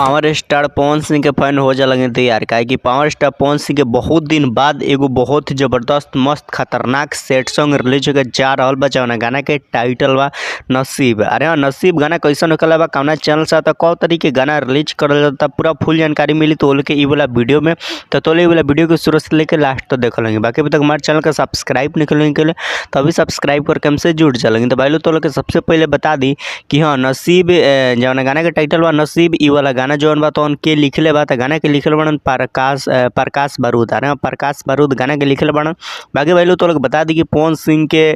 Power star Pawan Singh के fan हो जा लगे तैयार काहे कि पावर स्टार पवन सिंह के बहुत दिन बाद एगो बहुत ही जबरदस्त मस्त खतरनाक सेट सॉन्ग रिलीज होके जा रहल बा। जौना गाना के टाइटल बा नसीब। अरे हाँ, नसीब गाना कैसन होखेला बा, कौना चैनल से आता, कौ तरीके गाना रिलीज करल जाता, पूरा फुल जानकारी मिली तो के ई वाला वीडियो में। तो तोले ई वाला वीडियो को शुरू से लेकर लास्ट तक देख लेंगे। बाकी अभी तक हमारे चैनल का सब्सक्राइब नहीं करेंगे के लिए तो अभी सब्सक्राइब करके हमसे जुड़ चलेंगे। तो भाई लोग तो लोग के सबसे पहले बता दी कि हाँ नसीब जौन गाना के टाइटल बा नसीब, ई वाला गाना जौन बा तो के लिखले बा। त गाना के लिखल बड़न प्रकाश बारूद। अरे प्रकाश बारूद गाना के लिखल बड़न। बाकी भाई लोग तो लोग बता दी कि पवन सिंह के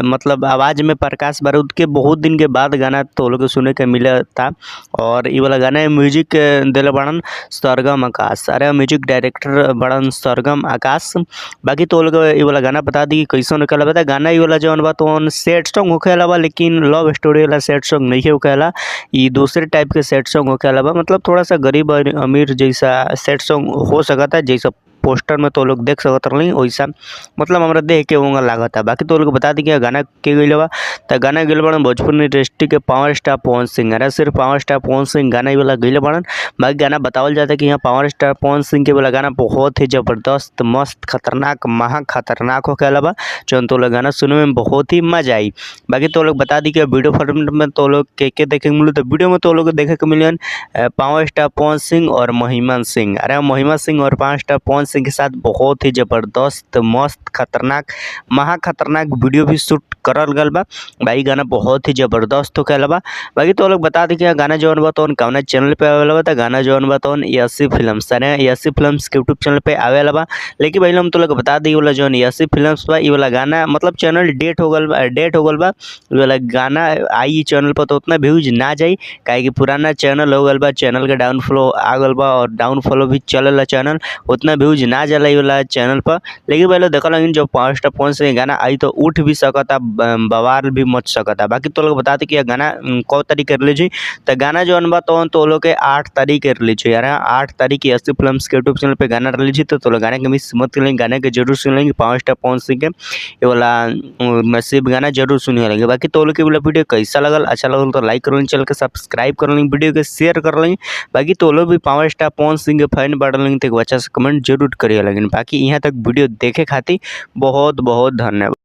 मतलब आवाज़ में प्रकाश बारूद के बहुत दिन के बाद गाना तो लोग सुने के मिला था। और ये वाला गाना म्यूजिक दिले बड़न सरगम आकाश। अरे म्यूजिक डायरेक्टर बड़न सरगम आकाश। बाकी तो लोग ये वाला गाना बता दी कि कैसन होखेला बता। गाना ये वाला जौन बा तो सेट सॉन्ग होखेला बा, लेकिन लव स्टोरी वाला सेट सॉन्ग नहीं होखेला। ये दूसरे टाइप के सेट सॉन्ग होखेला बा, मतलब थोड़ा सा गरीब और अमीर जैसा सेट सॉन्ग हो सकता है। जैसा पोस्टर में तो लोग देख सकत रही वैसा मतलब हमारा देख के वहाँ लागत है। बाकी तो लोग बता दी कि गाना के गई बा। तो गाना गई बड़न भोजपुरी इंडस्ट्री के पावर स्टार पवन सिंह। अरे सिर्फ पावर स्टार पवन सिंह गाना ये वाला गई बड़न। बाकी गाना बतावल जाता है कि यहाँ पावर स्टार पवन सिंह के वाला गाना बहुत ही ज़बरदस्त मस्त खतरनाक महा खतरनाक होखेला बा। जौन तो लोग गाना सुने में बहुत ही मजा आई। बाकी तो लोग बता दी कि वीडियो फॉर्मेट में तो लोग के देखे के मिले। तो वीडियो में तो लोग देखे के मिले पावर स्टार पवन सिंह और महिमा सिंह। अरे महिमा सिंह और पावर स्टार पवन सिंह के साथ बहुत ही ज़बरदस्त मस्त खतरनाक महा खतरनाक वीडियो भी शूट करल गल बा। भाई गाना बहुत ही ज़बरदस्त होखेला बा। बाकी तो लोग बता दी कि गाना जौन बा तो कौना चैनल पे आवेला बा। तो गाना जौन बा तो यसी फिल्म्स। अरे यसी फिल्म्स के यूट्यूब चैनल पे आवेला बा। लेकिन भाई हम तो लोग बता दी वाला जौन यसी फिल्म्स बा, ये वाला गाना मतलब चैनल डेट हो गल बा। ये वाला गाना आई चैनल पर तो उतना व्यूज ना जाई काहे कि पुराना चैनल हो गल बा। चैनल के डाउनफ्लो आ गल बा और डाउनफ्लो भी चलेला चैनल, उतना व्यूज ना जाला ये वाला चैनल पर। लेकिन भाई लोग देखल लेकिन जब पावर स्टार पवन सिंह गाना आई तो उठ भी सकता, बवाल भी मच सकता। बाकी तो लोग बताते कि गाना कौ तारीख के रिलीज हुई। तो गाना जौन बा तो लोग के 8 तारीख के रिलीज हुई। यार 8 तारीख की यसी फिल्म्स के यूट्यूब चैनल पे गाना रिलीज हुई। तो लोग गाने के मिस मत करेंगे, गाने के जरूर सुन लेंगे। पावर स्टार पवन सिंह के ये वाला नसीब गाना जरूर सुनिए लेंगे। बाकी तो लोग के वाला वीडियो कैसा लगल, अच्छा लगल तो लाइक कर लेंगे, चैनल के सब्सक्राइब कर लेंगे, वीडियो के शेयर कर लेंगे। बाकी तो लोग भी पावर स्टार पवन सिंह के फैन बढ़ लेंगे तो अच्छा से कमेंट जरूर करिए लेकिन। बाकी यहाँ तक वीडियो देखे खातिर बहुत बहुत धन्यवाद।